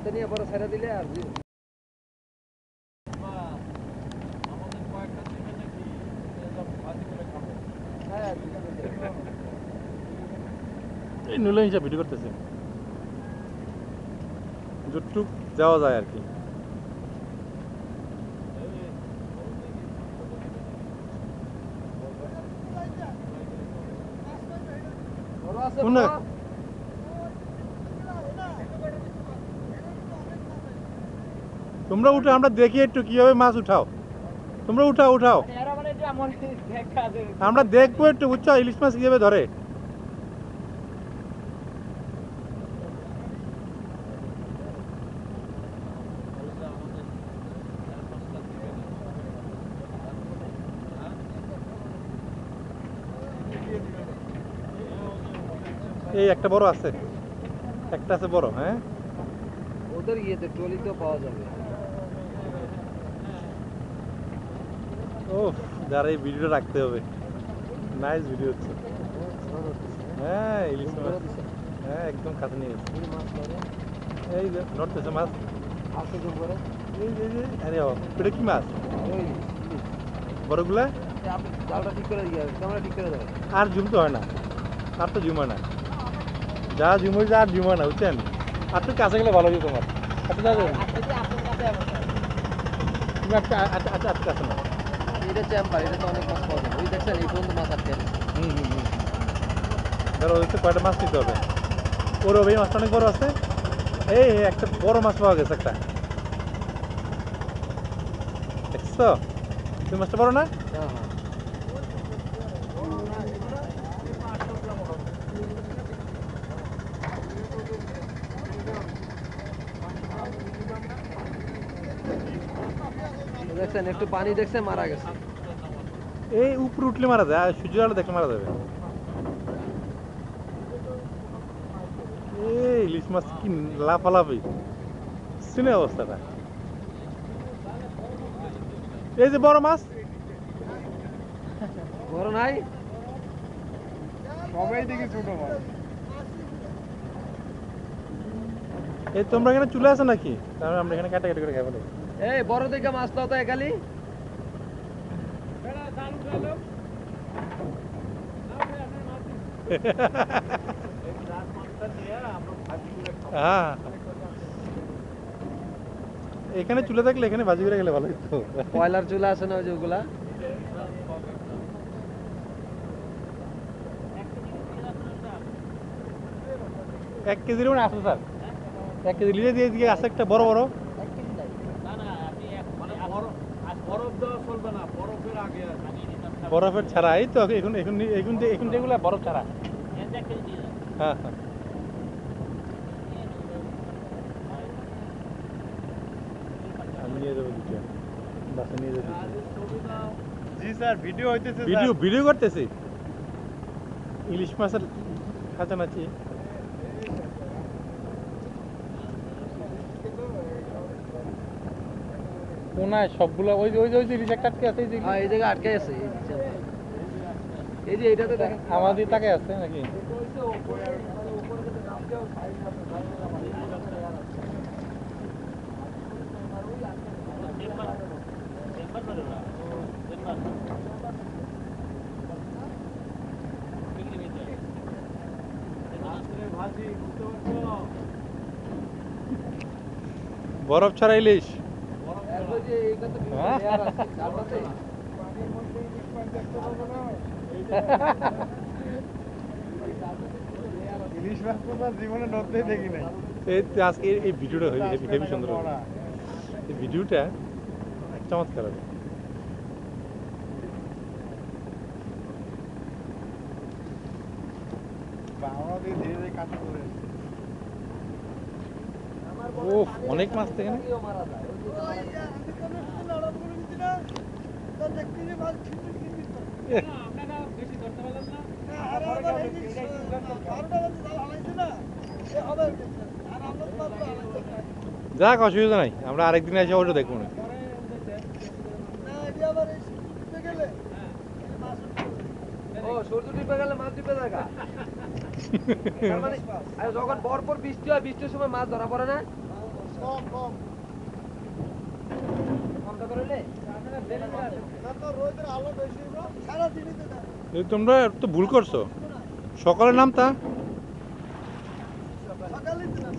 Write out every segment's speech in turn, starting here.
হাতে নিয়ে পরে ছেড়ে দিলে আর এই নুলে হিসাব ভিডিও করতেছে যতটুক যাওয়া যায় আর কি। তোমরা উঠো, আমরা দেখি একটু কিভাবে মাছ উঠাও। তোমরা উঠাও উঠাও, আমরা দেখবো একটু, বুঝছো ইলিশ মাছ কিভাবে ধরে। এই একটা বড় আছে, একটা আছে বড়। হ্যাঁ ওদের ইয়েতে ট্রলিতেও পাওয়া যাবে। ও যারা এই ভিডিওটা রাখতে হবে, নাইস ভিডিও হচ্ছে। হ্যাঁ ইলিশ মাছ, হ্যাঁ একদম কাছে নিয়ে গেছে। এই যে ধরতেছে মাছ, আসে জুম করে। এই যে আরে এটা কি মাছ বড়গুলা? আপনি জালটা ঠিক করে দিয়ে ক্যামেরা ঠিক করে দেবেন। আর জুম তো হয় না, আর তো জুম হয় না, যা জুম হয়েছে আর জুম হয় না, বুঝছেন। আর তো কাছে গেলে ভালো হতো তোমার। আচ্ছা যাবে তুমি একটা আচ্ছা আচ্ছা কাছে না। এটা চেম্বার, এটা তো অনেক মাছ পাওয়া যাবে। ওই দেখছেন এই পর্যন্ত মাছ আটকে আছে। ধরো ওদের কয়টা মাছ নিতে হবে। ওর ওই মাছটা অনেক বড় আছে। এই একটা বড় মাছ পাওয়া গেছে একটা, দেখছো তুমি মাছটা বড় না? হ্যাঁ হ্যাঁ দেখছেন একটু পানি দেখছে মারা গেছে। এই উপরে উঠলে মারা যায়, আর সূর্য আলো দেখলে মারা যাবে। এই ইলিশ মাছ কি লাফালাফি, শুনে অবস্থাটা। এই যে বড় মাছ, বড় নাই, সবাই দেখি ছোট মাছ। এই তোমরা এখানে চলে আসো নাকি? তাহলে আমরা এখানে কাটাকাটি করে খাবো। এই বড় দিকে মাছ দাও তো একালি। হ্যাঁ এখানে চুলে থাকলে এখানে ভাজি করে গেলে ভালো হতো। কয়লার চুলা আছে না ওই যে ওগুলা। 1 কেজির মানে আসো স্যার, 1 কেজি লিয়ে দিয়ে দিকে আছে একটা বড় বড়। বরফের ছাড়া এই তো এখন এখন এখন এখন যেগুলো বরফ ছাড়া। হ্যাঁ হ্যাঁ আমি নিয়ে যাবো দুটো, বাসে নিয়ে যাবো। জি স্যার, ভিডিও হইতেছে। ভিডিও করতেছি ইলিশ মাছের খাঁচানাচি। কোনায় সবগুলো ওই ওই ওই যে ইলিশ একটা আটকে আছে, এই জায়গায় আটকে আছে। এই যে এইটাতে দেখেন আমাদের তাকে আছে নাকি? বরফ ছাড়া ইলিশ। ইলিশ মাছ তো তার জীবনে নড়তেই দেখি নাই। আজকে এই ভিডিওটা হেবি সুন্দর হবে। এই ভিডিওটা চমৎকার হবে। ও অনেক মাছ থেকে না। যাক অসুবিধা নাই, আমরা আরেকদিন এসে ওটা দেখবো না। যখন ভরপুর বৃষ্টি হয়, বৃষ্টির সময় মাছ ধরা পড়ে না। কম কম না তো রোদের আলো বেশি ব্রো সারা দিনই তো দেয়। এই তোমরা তো ভুল করছো, সকালে নামতা। সকালেই তো না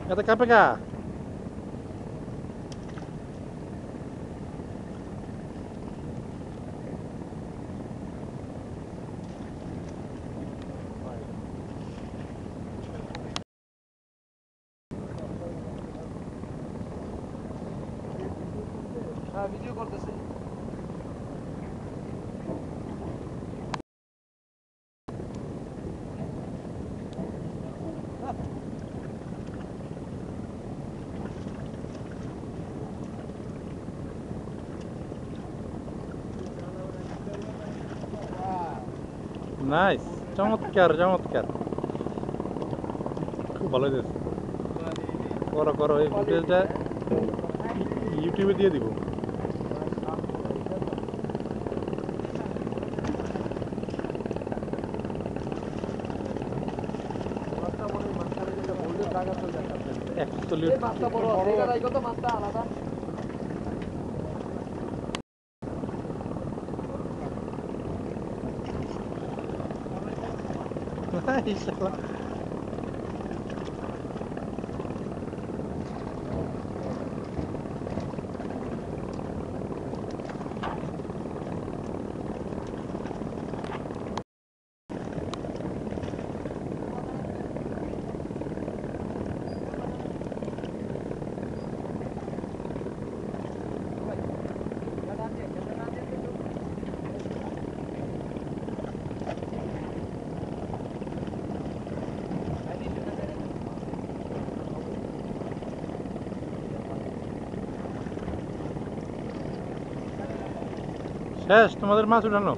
Kata KPK. হ্যাঁ ভিডিও করতেছে। Nice, চমৎকার চমৎকার, খুব ভালো হয়েছে। করো করো, এই ফুটেজটা ইউটিউবে দিয়ে দিব। Absolute মাছটা বড় আছে, এটা রাইখো তো মাছটা আলাদা। ইনশাআল্লাহ। শেষ তোমাদের মাছ উঠানো?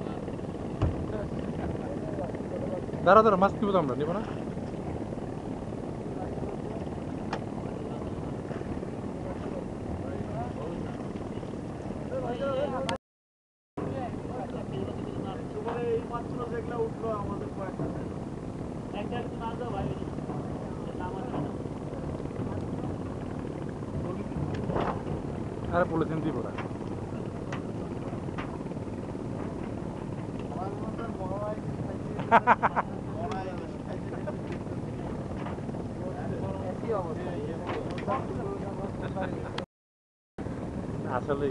দাঁড়া দাঁড়া, মাছ নিবো তো আমরা, নিবো না? আরে পলিথিন দিব না। আসলে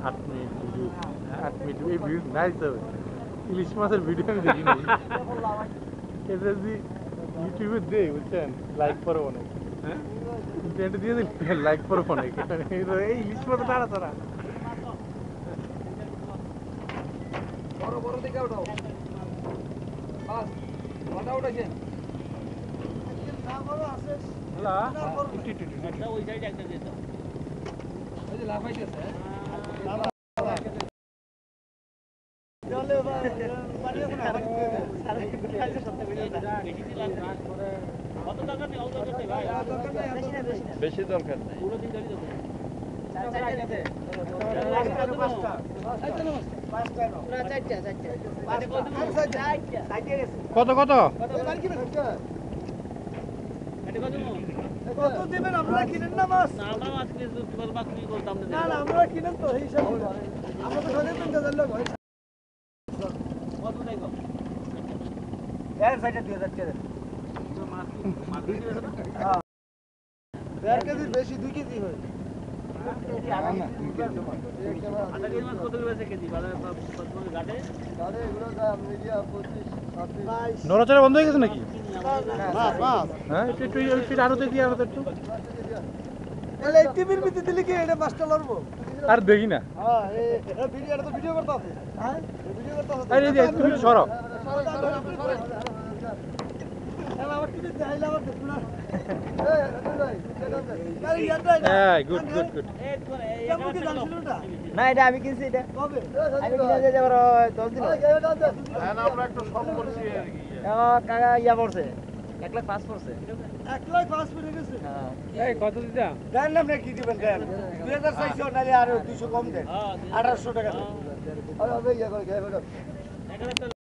8 মিনিট ভিডিও, 8 মিনিট এই ভিডিও নাইস হবে। ইলিশ মাছের ভিডিও আমি দেখি নাই, এটা যদি ইউটিউবে দেই বুঝছেন, লাইক করবো অনেক। হ্যাঁ ইন্টারনেটে দিয়ে দিন, লাইক করবো অনেক। এই ইলিশ মাছ তারা তারা বড় বড় দিকে উঠাও। বাস ওটা উঠাইছেন। না বড় আছে হ্যালো ওই সাইডে একটা যেত। ওই যে লাফাইতেছে। চলে ভাই পানি এখন আরেকটু দে সারা কিছু খাইছে সত্যি বলে না বেশি দিন লাগবে কত টাকা নেই অল্প করতে ভাই দরকার নাই বেশি না বেশি দরকার নাই পুরো দিন ধরে দেবো কত কত কত দিবেন আপনারা কিনেন না মাছ? না আমরা মাছ কিনে বলবা কি বলতাম না না আমরা কিনেন তো এই হিসাবে আমরা তো সবাই 5000 লোক হয় কত দেখো এর সাইডে 2000 টাকা মাছ মাছ দিয়ে দেবে না হ্যাঁ 1.5 কেজি বেশি 2 কেজি হয় আটা কেজি মাছ কত করে কেজি বাজারে ঘাটে গাড়ি এগুলো দাম মিডিয়া 25 26 নড়াচড়া বন্ধ হয়ে গেছে নাকি? মাছ মাছ হ্যাঁ একটু একটু একটু আরো দেখি, আরো একটু। তাহলে এই টিভির ভিতরে দিলে কি এটা মাছটা লড়বো? আর দেখি না। হ্যাঁ এই ভিডিও এটা তো ভিডিও করতে আছে হ্যাঁ ভিডিও করতে আছে এই যে তুমি সরো। আমার টিভি দেখাইলে আবার দেখুন না হ্যাঁ গুড গুড গুড না এটা আমি কিনছি এটা আমি কিনে দিয়ে যাবার 10 দিন আমরা একটু সব করছি আর কি কাকা ইয়া পড়ছে 1,05,000 পড়ছে 1,05,000 পড়ে গেছে। এই কত দিতা দেন না আপনি কি দিবেন দেন 2000 চাইছো নালে আর 200 কম দেন 1800 টাকা দেন।